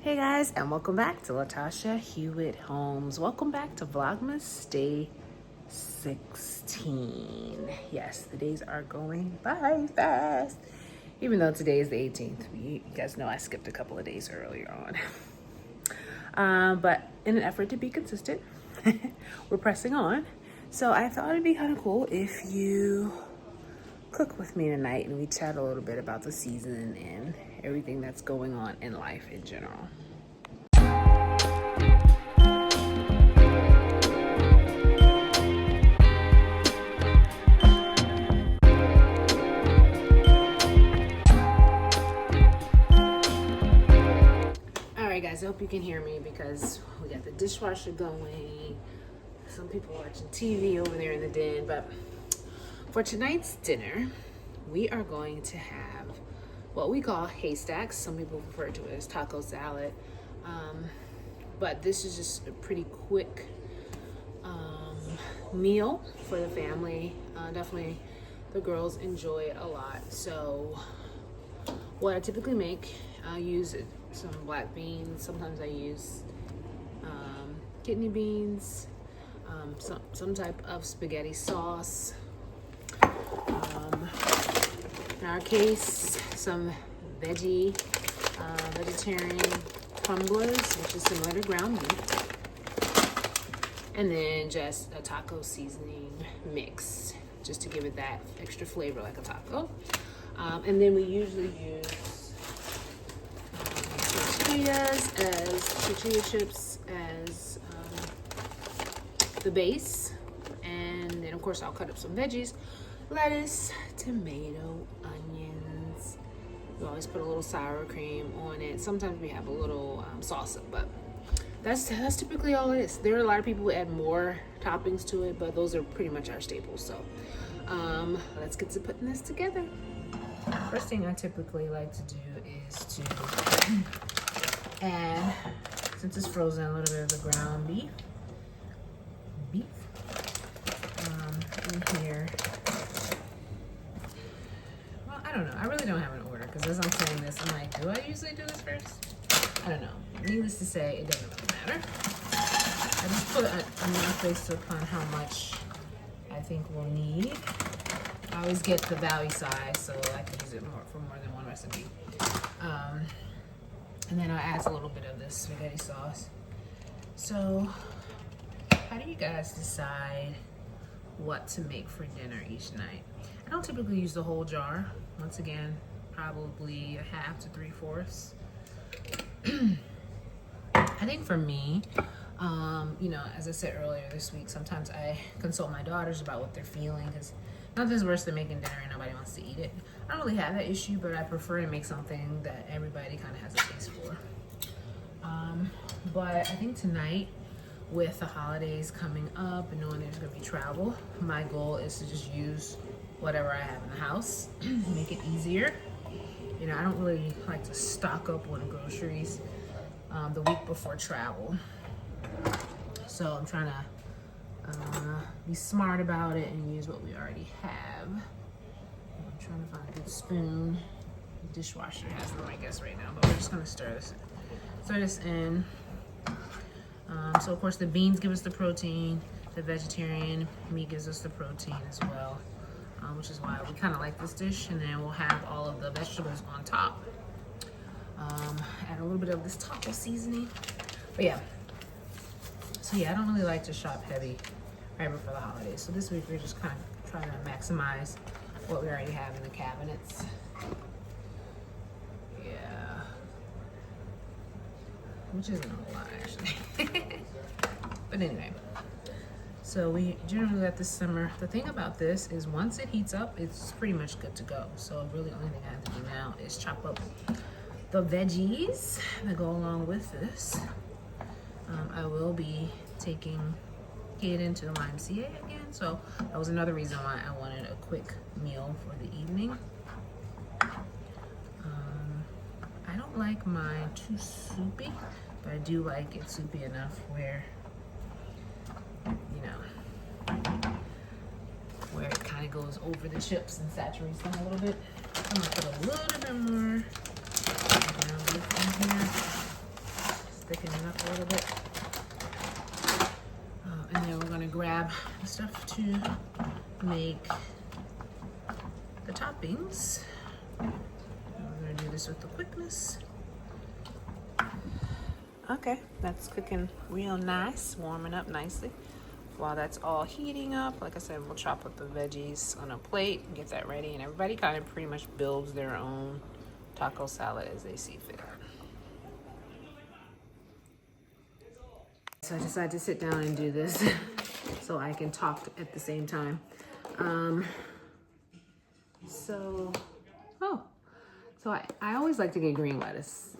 Hey guys, and welcome back to Latasha Hewitt Homes. Welcome back to Vlogmas Day 16. Yes, the days are going by fast. Even though today is the 18th, you guys know I skipped a couple of days earlier on. But in an effort to be consistent, we're pressing on. So I thought it'd be kind of cool if you cook with me tonight and we chat a little bit about the season and everything that's going on in life in general. Alright guys, I hope you can hear me because we got the dishwasher going. Some people watching TV over there in the den, but for tonight's dinner, we are going to have what we call haystacks. Some people refer to it as taco salad. But this is just a pretty quick meal for the family. Definitely the girls enjoy it a lot. So what I typically make, I'll use some black beans. Sometimes I use kidney beans, some type of spaghetti sauce. In our case, some vegetarian crumblers, which is similar to ground beef, and then just a taco seasoning mix, just to give it that extra flavor like a taco. And then we usually use tortilla chips as the base, and then of course I'll cut up some veggies, lettuce, tomato, onions. We always put a little sour cream on it. Sometimes we have a little salsa, but that's typically all it is. There are a lot of people who add more toppings to it, but those are pretty much our staples. So let's get to putting this together. First thing I typically like to do is to add, since it's frozen, a little bit of the ground beef in here. Well, I don't know. I really don't have an order because as I'm saying this, I'm like, do I usually do this first? I don't know. Needless to say, it doesn't really matter. I just put enough based upon how much I think we'll need. I always get the value size, so I can use it for more than one recipe. And then I'll add a little bit of this spaghetti sauce. So, how do you guys decide what to make for dinner each night? I don't typically use the whole jar. Once again, probably a half to 3/4. I think for me, you know, as I said earlier this week, sometimes I consult my daughters about what they're feeling because nothing's worse than making dinner and nobody wants to eat it. I don't really have that issue, but I prefer to make something that everybody kind of has a taste for. But I think tonight, with the holidays coming up and knowing there's going to be travel, my goal is to just use whatever I have in the house, make it easier. You know, I don't really like to stock up on groceries the week before travel. So I'm trying to be smart about it and use what we already have. I'm trying to find a good spoon. The dishwasher has them, I guess, right now, but we're just going to stir this in. So of course the beans give us the protein, the vegetarian meat gives us the protein as well, which is why we kind of like this dish. And then we'll have all of the vegetables on top. Add a little bit of this taco seasoning. But yeah, so yeah, I don't really like to shop heavy right before the holidays. So this week we're just kind of trying to maximize what we already have in the cabinets. Yeah, which isn't a whole lot actually. But anyway, so we generally let this simmer. The thing about this is once it heats up, it's pretty much good to go. So really the only thing I have to do now is chop up the veggies that go along with this. I will be taking Kate into the YMCA again, so that was another reason why I wanted a quick meal for the evening. I don't like mine too soupy, but I do like it soupy enough where, you know, where it kind of goes over the chips and saturates them a little bit. I'm gonna put a little bit more ground beef in here. thicken it up a little bit. And then we're gonna grab the stuff to make the toppings. And we're gonna do this with the quickness. Okay, that's cooking real nice, warming up nicely. While that's all heating up, like I said, we'll chop up the veggies on a plate and get that ready. And everybody kind of pretty much builds their own taco salad as they see fit. So I decided to sit down and do this so I can talk at the same time. So I always like to get green lettuce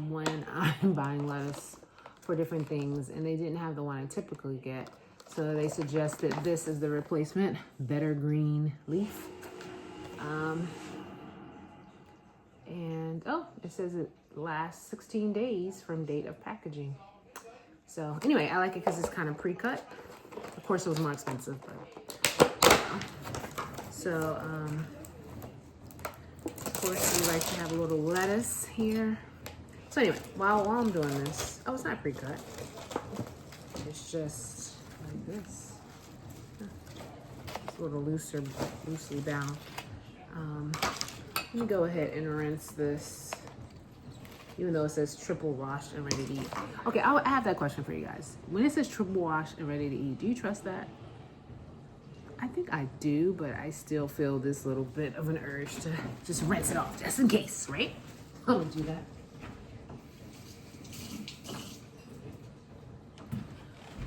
when I'm buying lettuce for different things, and they didn't have the one I typically get. So they suggested this is the replacement, better green leaf. And it says it lasts 16 days from date of packaging. So anyway, I like it because it's kind of pre-cut. Of course, it was more expensive, but so of course we like to have a little lettuce here. So anyway, while I'm doing this, it's not pre-cut. It's just like this. It's a little loosely bound. Let me go ahead and rinse this, even though it says triple washed and ready to eat. Okay, I have that question for you guys. When it says triple washed and ready to eat, do you trust that? I think I do, but I still feel this little bit of an urge to just rinse it off, just in case, right? I'm gonna do that.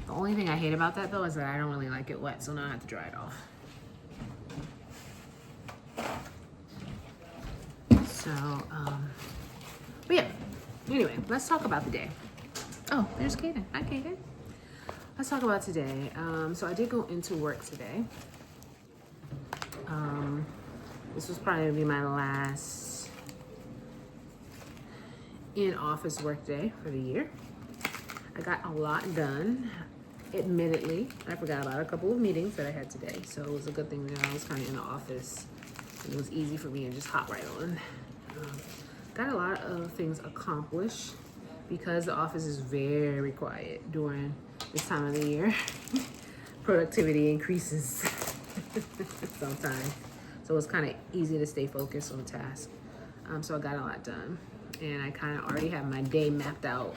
The only thing I hate about that, though, is that I don't really like it wet, so now I have to dry it off. So, but yeah, anyway, let's talk about the day. Oh, there's Kaden. Hi, Kaden. Let's talk about today. So I did go into work today. This was probably gonna be my last in-office work day for the year. I got a lot done. Admittedly, I forgot about a couple of meetings that I had today, so it was a good thing that I was kind of in the office and it was easy for me to just hop right on. Got a lot of things accomplished because the office is very quiet during this time of the year. Productivity increases sometimes, so it's kind of easy to stay focused on task. So I got a lot done, and I kind of already have my day mapped out,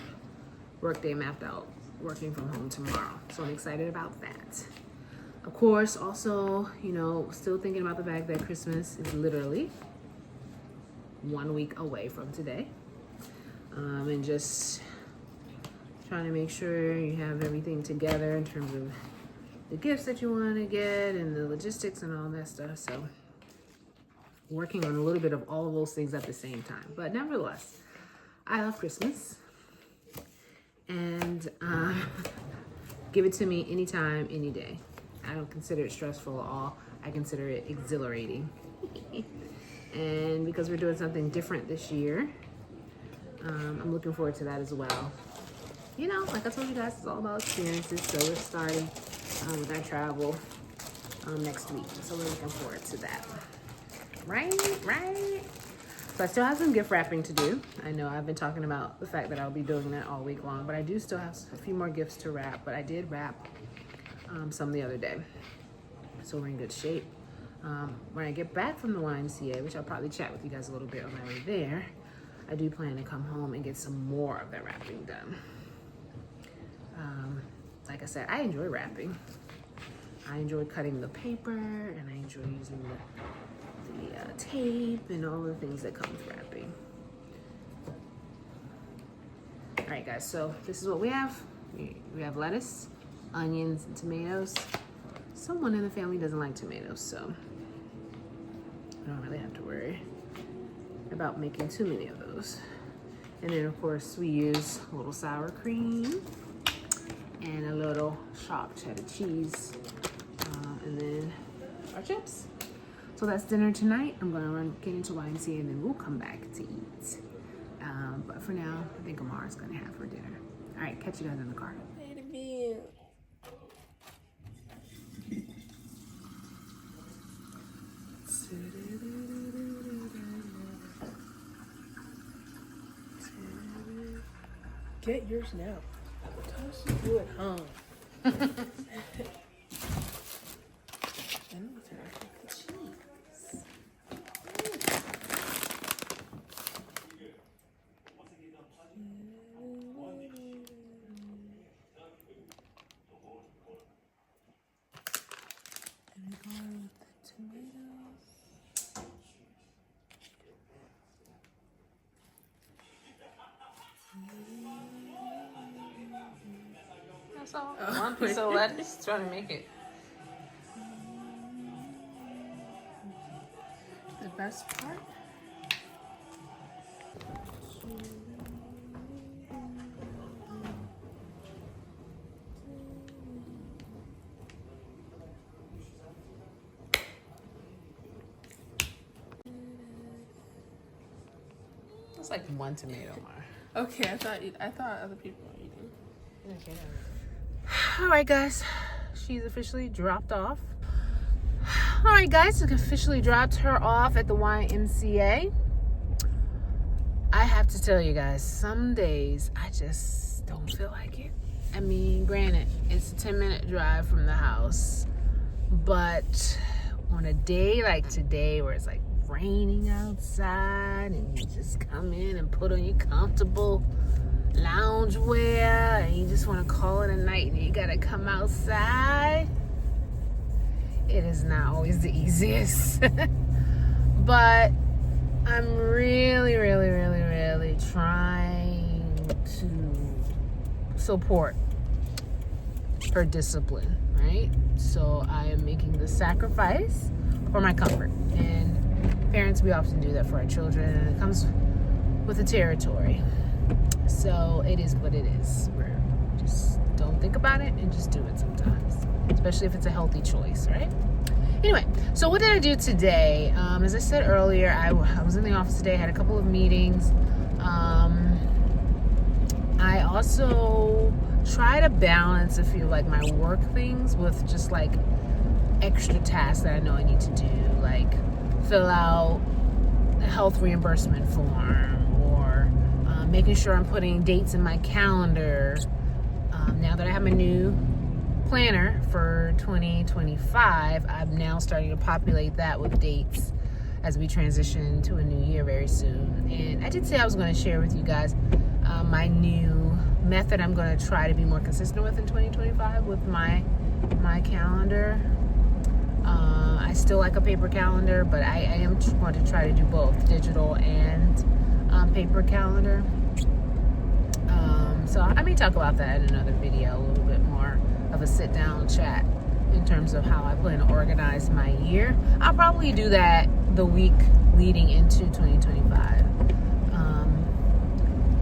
work day mapped out, working from home tomorrow. So I'm excited about that. Of course, also, still thinking about the fact that Christmas is literally 1 week away from today. And just trying to make sure you have everything together in terms of the gifts that you want to get and the logistics and all that stuff. So working on a little bit of all of those things at the same time. But nevertheless, I love Christmas. And give it to me anytime, any day. I don't consider it stressful at all. I consider it exhilarating. And because we're doing something different this year, I'm looking forward to that as well. Like I told you guys, it's all about experiences. So we're starting with our travel next week. So we're looking forward to that. Right? So I still have some gift wrapping to do. I know I've been talking about the fact that I'll be doing that all week long, but I do still have a few more gifts to wrap. But I did wrap some the other day. So we're in good shape. When I get back from the YMCA, which I'll probably chat with you guys a little bit on my way there, I do plan to come home and get some more of that wrapping done. Like I said, I enjoy wrapping. I enjoy cutting the paper, and I enjoy using the tape and all the things that come with wrapping. All right, guys, so this is what we have. We have lettuce, onions, and tomatoes. Someone in the family doesn't like tomatoes, so I don't really have to worry about making too many of those. And then, of course, we use a little sour cream and a little chopped cheddar cheese, and then our chips. So that's dinner tonight. I'm gonna get into YMCA and then we'll come back to eat. But for now, I think Amara's gonna have her dinner. All right, catch you guys in the car. Wait a minute. Get yours now. Tell us to do it home. I need to make the cheese. And we go with the tomatoes. That's all. One piece of lettuce. Trying to make it. The best part? It's like one tomato more. Okay, I thought other people were eating. Okay. All right, guys. She's officially dropped off. All right, guys. I officially dropped her off at the YMCA. I have to tell you guys, some days I just don't feel like it. I mean, granted, it's a 10-minute drive from the house, but on a day like today where it's like raining outside and you just come in and put on your comfortable lounge wear and you just want to call it a night and you gotta come outside, it is not always the easiest. But I'm really trying to support her discipline, right? So I am making the sacrifice for my comfort, and parents, we often do that for our children, and it comes with the territory. So it is what it is. We're just don't think about it and just do it sometimes, especially if it's a healthy choice, right? Anyway, so what did I do today? As I said earlier, I was in the office today, had a couple of meetings. I also try to balance a few like my work things with just like extra tasks that I know I need to do, like fill out a health reimbursement form, or making sure I'm putting dates in my calendar. Now that I have my new planner for 2025, I'm now starting to populate that with dates as we transition to a new year very soon. And I did say I was going to share with you guys my new method I'm going to try to be more consistent with in 2025 with my calendar. I still like a paper calendar, but I am going to try to do both digital and paper calendar. So I may talk about that in another video, a little bit more of a sit down chat in terms of how I plan to organize my year. I'll probably do that the week leading into 2025.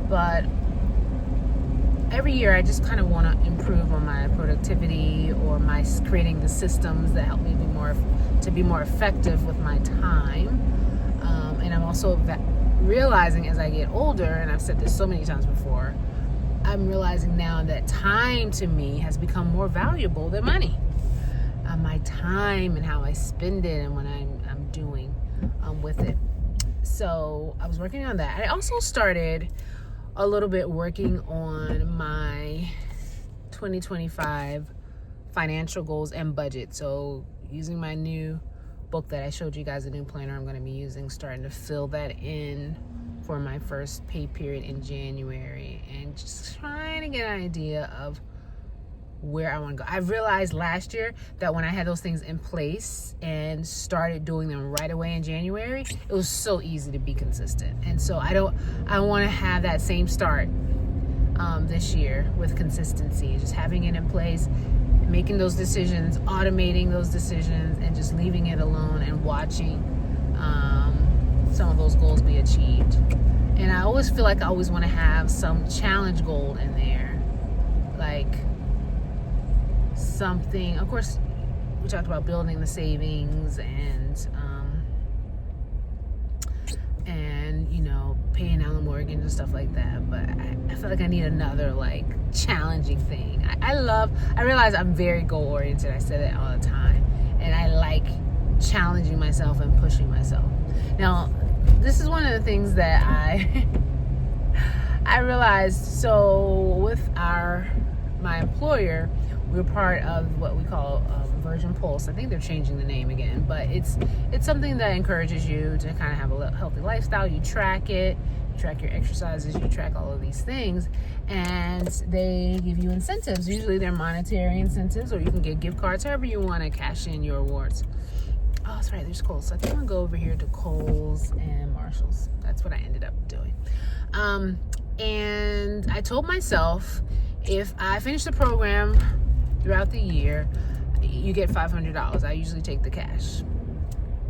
But every year I just kind of want to improve on my productivity or my creating the systems that help me be more effective with my time. And I'm also realizing as I get older, and I've said this so many times before, I'm realizing now that time to me has become more valuable than money. My time and how I spend it and what I'm doing with it. So I was working on that. I also started a little bit working on my 2025 financial goals and budget. So using my new book that I showed you guys, a new planner I'm going to be using, starting to fill that in for my first pay period in January, and just trying to get an idea of where I want to go. I realized last year that when I had those things in place and started doing them right away in January, it was so easy to be consistent. And so I want to have that same start this year with consistency, just having it in place, making those decisions, automating those decisions, and just leaving it alone and watching some of those goals be achieved. And I always feel like I always want to have some challenge goal in there, like something. Of course, we talked about building the savings and you know, paying down the mortgage and stuff like that. But I feel like I need another like challenging thing. I realize I'm very goal oriented. I say that all the time, and I like challenging myself and pushing myself. Now, this is one of the things that I realized, so with my employer, we're part of what we call Virgin Pulse. I think they're changing the name again, but it's something that encourages you to kind of have a healthy lifestyle. You track it, you track your exercises, you track all of these things, and they give you incentives. Usually they're monetary incentives, or you can get gift cards, however you want to cash in your awards. Oh, that's right, there's Kohl's. So I think I'm gonna go over here to Kohl's and Marshall's. That's what I ended up doing. And I told myself, if I finish the program throughout the year, you get $500. I usually take the cash.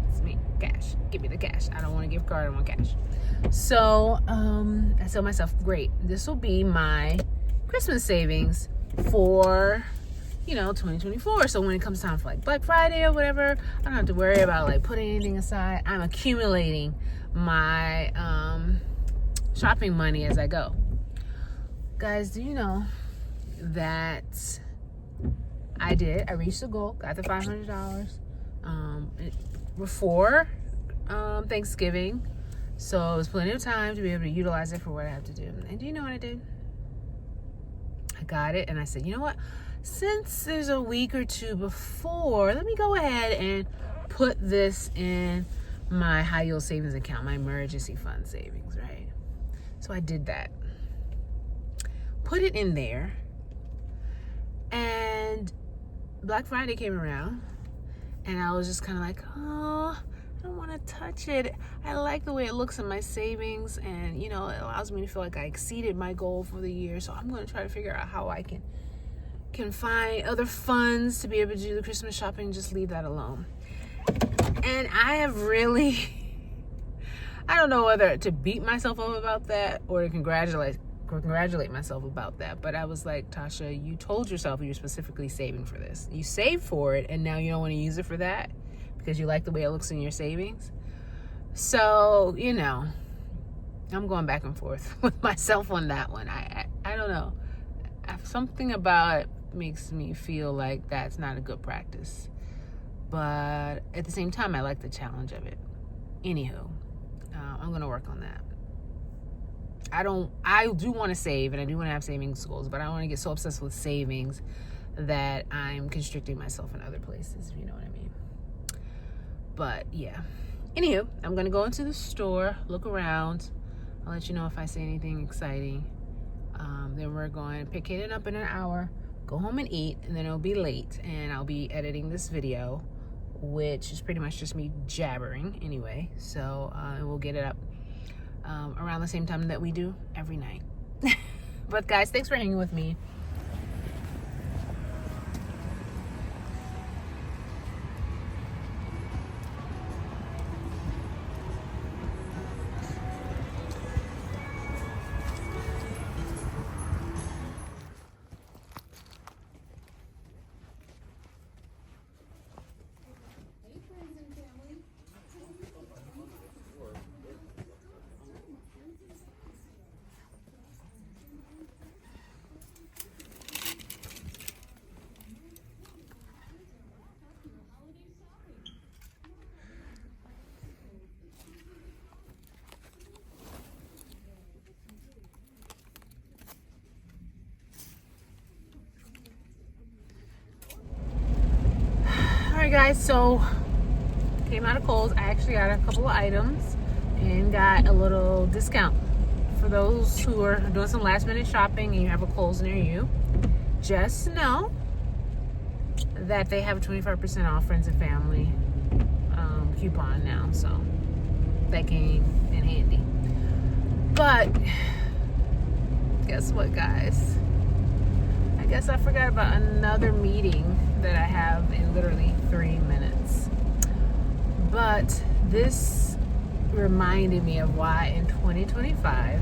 It's me, cash. Give me the cash. I don't want a gift card, I want cash. So I told myself, great, this will be my Christmas savings for 2024. So when it comes time for like Black Friday or whatever, I don't have to worry about like putting anything aside. I'm accumulating my shopping money as I go. Guys, do you know that I reached the goal, got the $500 before Thanksgiving, so it was plenty of time to be able to utilize it for what I have to do. And do you know what I did? I got it, and I said, you know what, since there's a week or two before, let me go ahead and put this in my high yield savings account, my emergency fund savings, right? So I did that, put it in there, and Black Friday came around, and I was just kind of like, oh, I don't want to touch it. I like the way it looks in my savings, and it allows me to feel like I exceeded my goal for the year. So I'm going to try to figure out how I can find other funds to be able to do the Christmas shopping. Just leave that alone. And I have really, I don't know whether to beat myself up about that or to congratulate myself about that, but I was like, Tasha, you told yourself you were specifically saving for this. You saved for it, and now you don't want to use it for that because you like the way it looks in your savings. So I'm going back and forth with myself on that one. I don't know, something about it makes me feel like that's not a good practice, but at the same time I like the challenge of it. Anywho, I'm gonna work on that. I do want to save, and I do want to have savings goals, but I don't want to get so obsessed with savings that I'm constricting myself in other places, if you know what I mean. But yeah. Anywho, I'm going to go into the store, look around. I'll let you know if I see anything exciting. Then we're going to pick Kaden up in an hour, go home and eat, and then it'll be late, and I'll be editing this video, which is pretty much just me jabbering anyway. So we'll get it up around the same time that we do every night. But guys, thanks for hanging with me. Guys, so came out of Kohl's. I actually got a couple of items and got a little discount for those who are doing some last minute shopping and you have a Kohl's near you. Just know that they have a 25% off friends and family coupon now, so that came in handy. But guess what, guys? I guess I forgot about another meeting that I have in literally 3 minutes. But this reminded me of why in 2025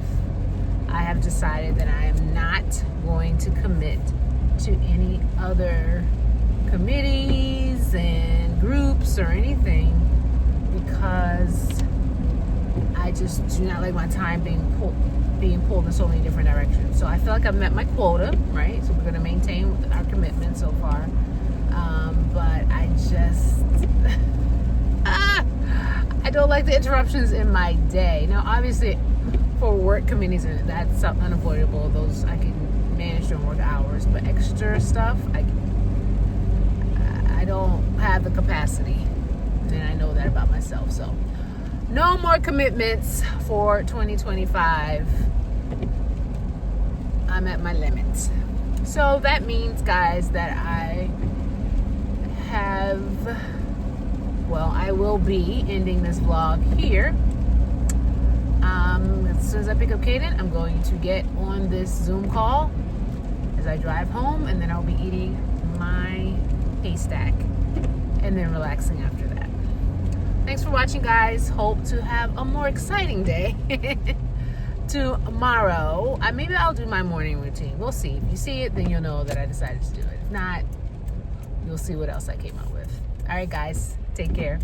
I have decided that I am not going to commit to any other committees and groups or anything, because I just do not like my time being pulled in so many different directions. So I feel like I've met my quota, right? So we're going to maintain our commitment so far. But I just I don't like the interruptions in my day. Now, obviously, for work committees, and that's unavoidable. Those I can manage during work hours, but extra stuff, I don't have the capacity, and I know that about myself. So no more commitments for 2025. I'm at my limits. So that means, guys, that I will be ending this vlog here. As soon as I pick up Kaden, I'm going to get on this Zoom call as I drive home, and then I'll be eating my haystack and then relaxing after that. Thanks for watching, guys. Hope to have a more exciting day tomorrow. Maybe I'll do my morning routine. We'll see. If you see it, then you'll know that I decided to do it. If not, you'll see what else I came up with. All right, guys. Take care.